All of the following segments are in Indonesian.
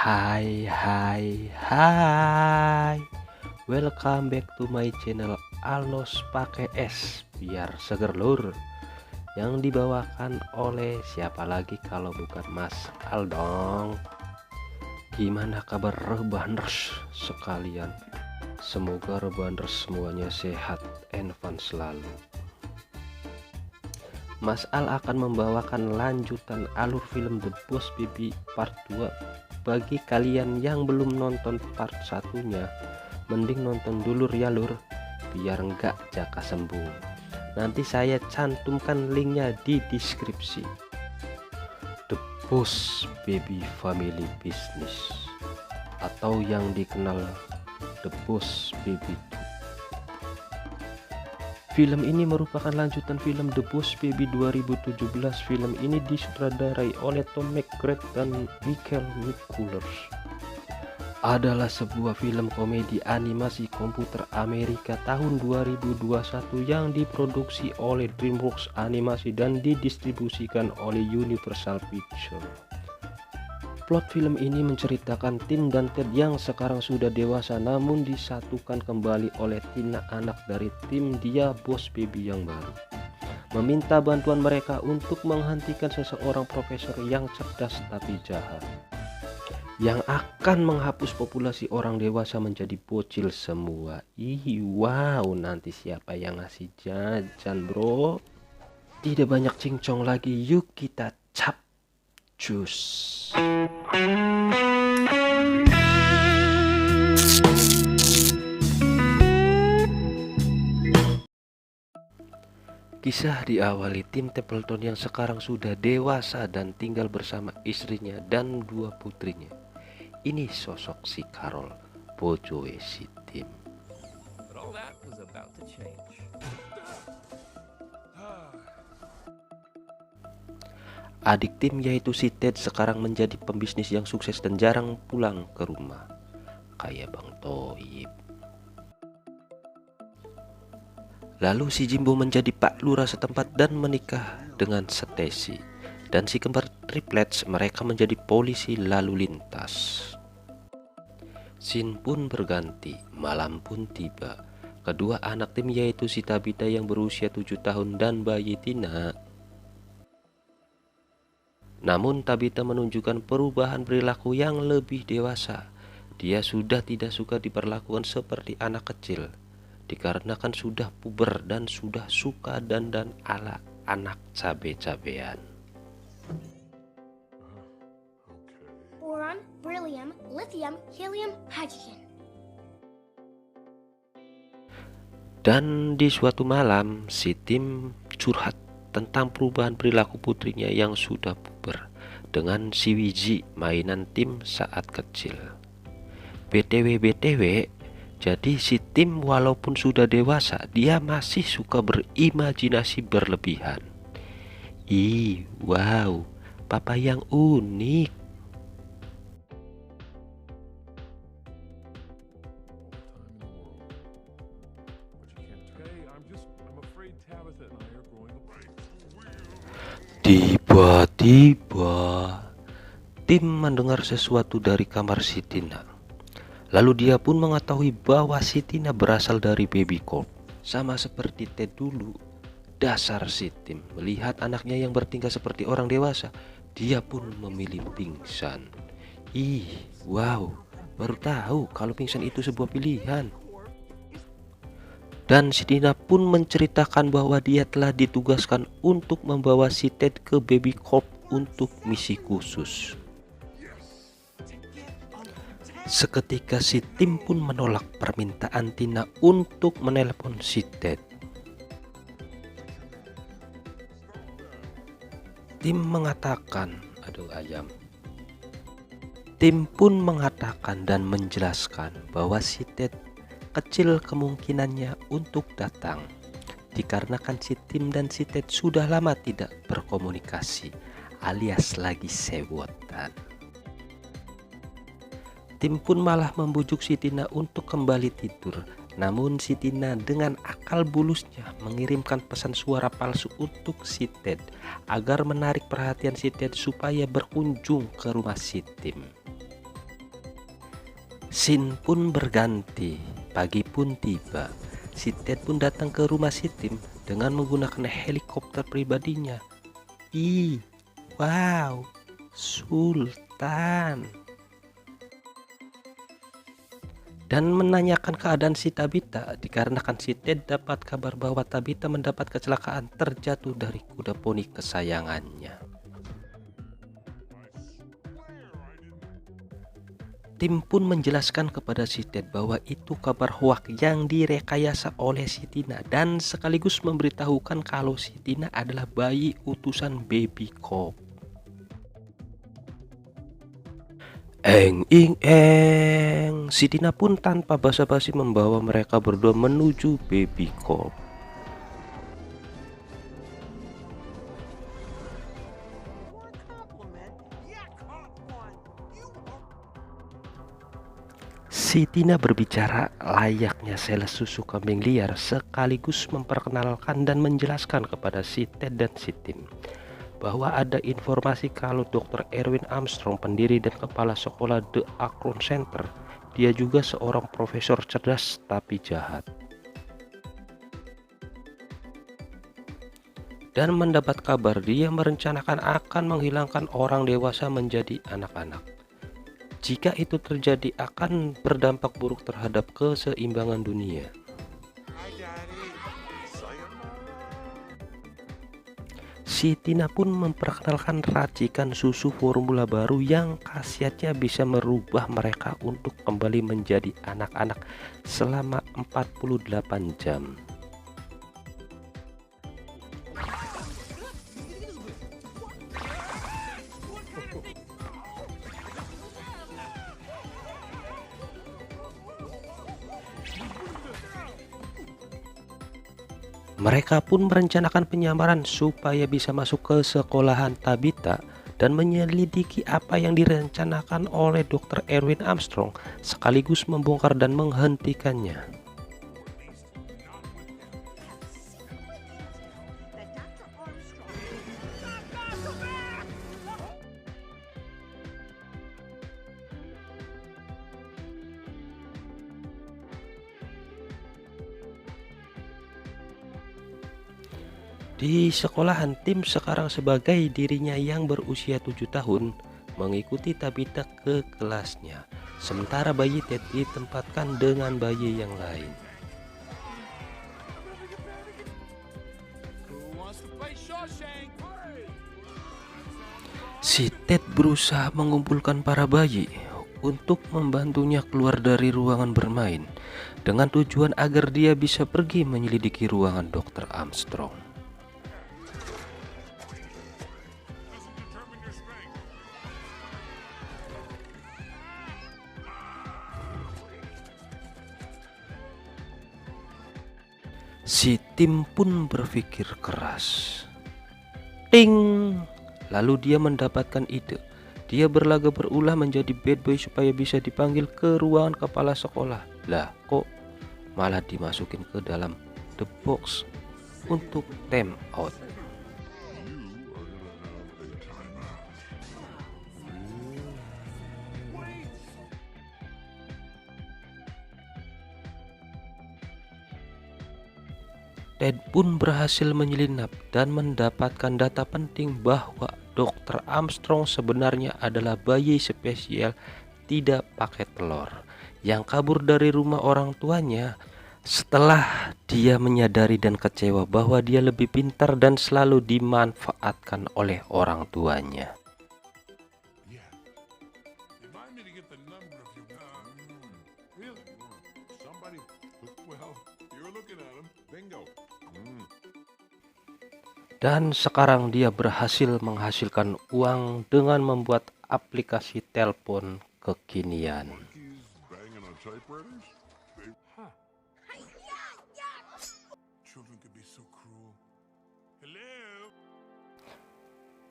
Hai, welcome back to my channel Alnos pakai es biar seger lur, yang dibawakan oleh siapa lagi kalau bukan Mas Al dong. Gimana kabar rebaners sekalian? Semoga rebaners semuanya sehat and fun selalu. Mas Al akan membawakan lanjutan alur film The Boss Baby Part 2. Bagi kalian yang belum nonton part satunya, mending nonton dulu ya lur, biar nggak jaka sembung. Nanti saya cantumkan linknya di deskripsi. The Boss Baby Family Business, atau yang dikenal The Boss Baby 2. Film ini merupakan lanjutan film The Boss Baby 2017. Film ini disutradarai oleh Tom McGrath dan Michael McCullers. Adalah sebuah film komedi animasi komputer Amerika tahun 2021 yang diproduksi oleh DreamWorks Animasi dan didistribusikan oleh Universal Pictures. Plot film ini menceritakan Tim dan Ted yang sekarang sudah dewasa namun disatukan kembali oleh Tina, anak dari Tim dia Boss Baby yang baru. Meminta bantuan mereka untuk menghentikan seseorang profesor yang cerdas tapi jahat, yang akan menghapus populasi orang dewasa menjadi bocil semua. Wow, nanti siapa yang ngasih jajan bro? Tidak banyak cincong lagi, yuk kita cap cus. Kisah diawali Tim Templeton yang sekarang sudah dewasa dan tinggal bersama istrinya dan dua putrinya. Ini sosok si Carol, bojoe si Tim. Adik Tim yaitu si Ted sekarang menjadi pembisnis yang sukses dan jarang pulang ke rumah, kayak Bang Toib. Lalu si Jimbo menjadi Pak Lurah setempat dan menikah dengan Stacy, dan si kembar triplets mereka menjadi polisi lalu lintas. Scene pun berganti, malam pun tiba. Kedua anak Tim yaitu si Tabitha yang berusia 7 tahun dan bayi Tina. Namun Tabitha menunjukkan perubahan perilaku yang lebih dewasa. Dia sudah tidak suka diperlakukan seperti anak kecil, dikarenakan sudah puber dan sudah suka dandan ala anak cabe-cabean. Boron, beryllium, lithium, helium, hydrogen. Dan di suatu malam si Tim curhat tentang perubahan perilaku putrinya yang sudah puber dengan si Wiji, mainan Tim saat kecil. BTW, jadi si Tim walaupun sudah dewasa, dia masih suka berimajinasi berlebihan. Wow, papa yang unik. Tiba-tiba Tim mendengar sesuatu dari kamar si Tina. Lalu dia pun mengetahui bahwa si Tina berasal dari Baby Corp. Sama seperti Ted dulu. Dasar si Tim melihat anaknya yang bertingkah seperti orang dewasa, dia pun memilih pingsan. Wow, baru tahu kalau pingsan itu sebuah pilihan. Dan si Tina pun menceritakan bahwa dia telah ditugaskan untuk membawa si Ted ke Baby Corp untuk misi khusus. Seketika si Tim pun menolak permintaan Tina untuk menelepon si Ted. Tim pun mengatakan dan menjelaskan bahwa si Ted kecil kemungkinannya untuk datang, dikarenakan si Tim dan si Ted sudah lama tidak berkomunikasi alias lagi sewotan. Tim pun malah membujuk si Tina untuk kembali tidur, namun si Tina dengan akal bulusnya mengirimkan pesan suara palsu untuk si Ted agar menarik perhatian si Ted supaya berkunjung ke rumah si Tim. Scene pun berganti, pagi pun tiba. Si Ted pun datang ke rumah si Tim dengan menggunakan helikopter pribadinya. Ih, wow, Sultan. Dan menanyakan keadaan si Tabitha dikarenakan si Ted dapat kabar bahwa Tabitha mendapat kecelakaan terjatuh dari kuda poni kesayangannya. Tim pun menjelaskan kepada si Ted bahwa itu kabar hoak yang direkayasa oleh si Tina dan sekaligus memberitahukan kalau si Tina adalah bayi utusan Baby Cop. Si Tina pun tanpa basa-basi membawa mereka berdua menuju Baby Cop. Si Tina berbicara layaknya sales susu kambing liar sekaligus memperkenalkan dan menjelaskan kepada si Ted dan si Tim bahwa ada informasi kalau Dr. Erwin Armstrong, pendiri dan kepala sekolah The Akron Center, dia juga seorang profesor cerdas tapi jahat. Dan mendapat kabar dia merencanakan akan menghilangkan orang dewasa menjadi anak-anak. Jika itu terjadi akan berdampak buruk terhadap keseimbangan dunia. Si Tina pun memperkenalkan racikan susu formula baru yang khasiatnya bisa merubah mereka untuk kembali menjadi anak-anak selama 48 jam. Mereka pun merencanakan penyamaran supaya bisa masuk ke sekolahan Tabitha dan menyelidiki apa yang direncanakan oleh Dr. Erwin Armstrong sekaligus membongkar dan menghentikannya. Di sekolahan, Tim sekarang sebagai dirinya yang berusia 7 tahun mengikuti Tabitha ke kelasnya, sementara bayi Ted ditempatkan dengan bayi yang lain. Si Ted berusaha mengumpulkan para bayi untuk membantunya keluar dari ruangan bermain dengan tujuan agar dia bisa pergi menyelidiki ruangan Dr. Armstrong. Si Tim pun berpikir keras. Ting! Lalu dia mendapatkan ide. Dia berlaga berulah menjadi bad boy supaya bisa dipanggil ke ruangan kepala sekolah. Lah kok malah dimasukin ke dalam the box untuk time out. Ted pun berhasil menyelinap dan mendapatkan data penting bahwa Dr. Armstrong sebenarnya adalah bayi spesial tidak pakai telur yang kabur dari rumah orang tuanya setelah dia menyadari dan kecewa bahwa dia lebih pintar dan selalu dimanfaatkan oleh orang tuanya. Dan sekarang dia berhasil menghasilkan uang dengan membuat aplikasi telepon kekinian.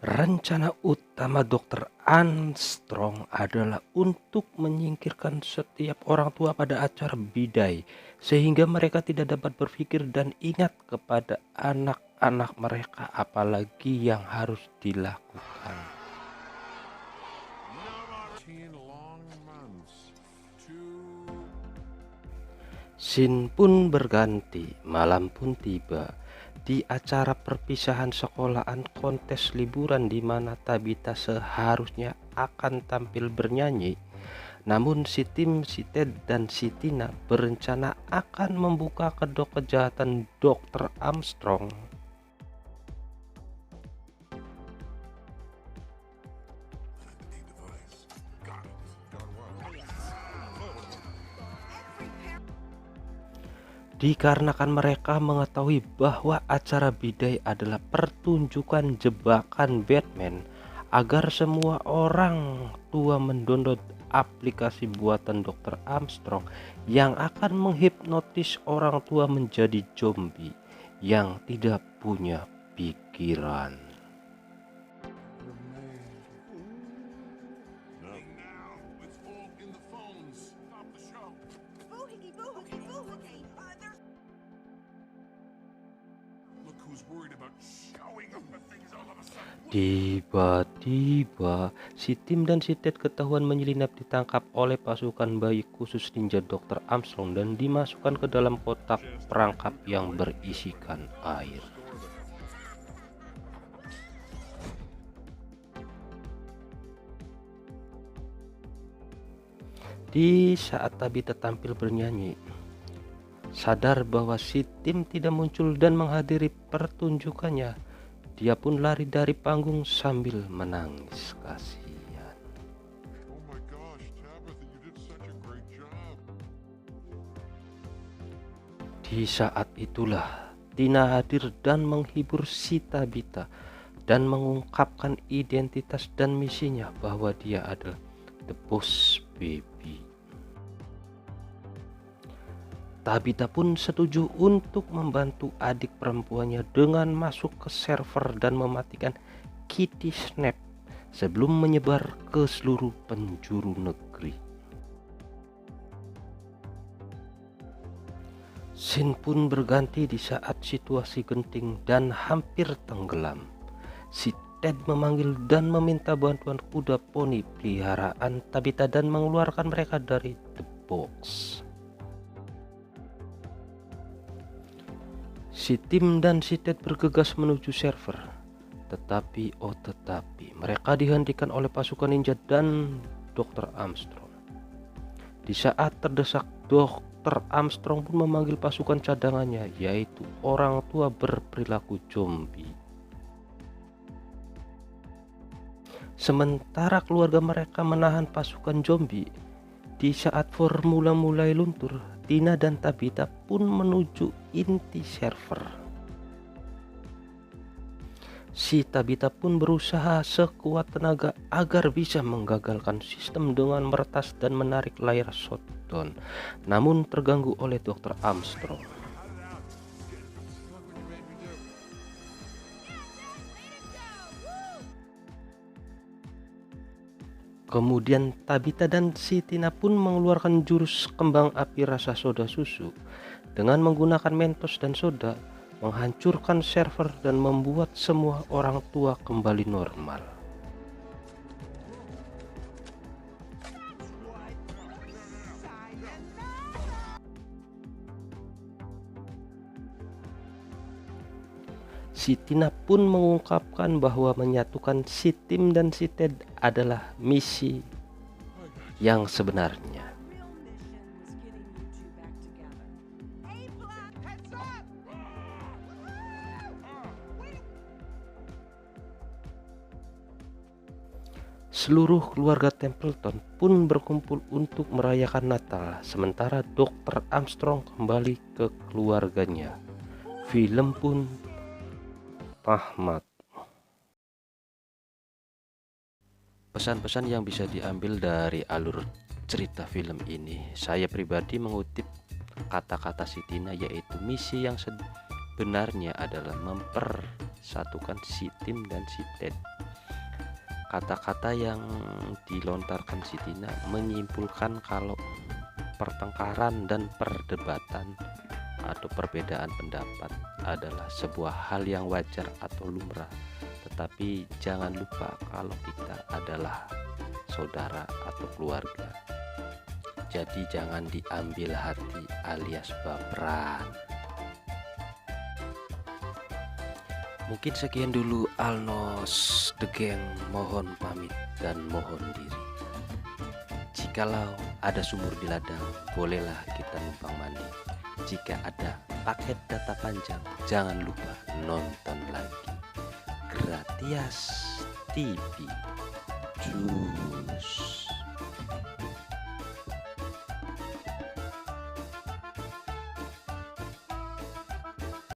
Rencana utama Dr. Armstrong adalah untuk menyingkirkan setiap orang tua pada acara bidai sehingga mereka tidak dapat berpikir dan ingat kepada anak-anak mereka, apalagi yang harus dilakukan. Scene pun berganti, malam pun tiba. Di acara perpisahan sekolahan kontes liburan di mana Tabitha seharusnya akan tampil bernyanyi, namun si Tim, si Ted, dan si Tina berencana akan membuka kedok kejahatan Dr. Armstrong. Dikarenakan mereka mengetahui bahwa acara bidai adalah pertunjukan jebakan Batman, agar semua orang tua mendownload aplikasi buatan Dr. Armstrong yang akan menghipnotis orang tua menjadi zombie yang tidak punya pikiran. Tiba-tiba si Tim dan si Ted ketahuan menyelinap ditangkap oleh pasukan bayi khusus ninja Dr. Armstrong dan dimasukkan ke dalam kotak perangkap yang berisikan air. Di saat Tabitha tampil bernyanyi, sadar bahwa si Tim tidak muncul dan menghadiri pertunjukannya, dia pun lari dari panggung sambil menangis kasihan. Oh my gosh, Tabitha, you did such a great job. Di saat itulah Tina hadir dan menghibur si Tabitha dan mengungkapkan identitas dan misinya bahwa dia adalah The Boss Baby. Tabitha pun setuju untuk membantu adik perempuannya dengan masuk ke server dan mematikan Kitty Snap sebelum menyebar ke seluruh penjuru negeri. Scene pun berganti di saat situasi genting dan hampir tenggelam. Si Ted memanggil dan meminta bantuan kuda poni peliharaan Tabitha dan mengeluarkan mereka dari the box. Si Tim dan si Ted bergegas menuju server, tetapi mereka dihentikan oleh pasukan ninja dan Dr. Armstrong. Di saat terdesak, Dr. Armstrong pun memanggil pasukan cadangannya, yaitu orang tua berperilaku zombie. Sementara keluarga mereka menahan pasukan zombie, di saat formula mulai luntur, Tina dan Tabitha pun menuju inti server. Si Tabitha pun berusaha sekuat tenaga agar bisa menggagalkan sistem dengan meretas dan menarik layar shutdown, namun terganggu oleh Dr. Armstrong. Kemudian Tabitha dan si Tina pun mengeluarkan jurus kembang api rasa soda susu dengan menggunakan Mentos dan soda, menghancurkan server dan membuat semua orang tua kembali normal. Si Tina pun mengungkapkan bahwa menyatukan si Tim dan si Ted adalah misi yang sebenarnya. Seluruh keluarga Templeton pun berkumpul untuk merayakan Natal, sementara Dr. Armstrong kembali ke keluarganya. Film pun tamat. Pesan-pesan yang bisa diambil dari alur cerita film ini, saya pribadi mengutip kata-kata si Tina, yaitu misi yang sebenarnya adalah mempersatukan si Tim dan si Ted. Kata-kata yang dilontarkan si Tina menyimpulkan kalau pertengkaran dan perdebatan atau perbedaan pendapat adalah sebuah hal yang wajar atau lumrah, tetapi jangan lupa kalau kita adalah saudara atau keluarga. jadi jangan diambil hati alias baperan. Mungkin sekian dulu Alnos The Gang mohon pamit dan mohon diri. Jikalau ada sumur di ladang, bolehlah kita numpang mandi. Jika ada paket data panjang, jangan lupa nonton lagi. Gratias TV. Cus.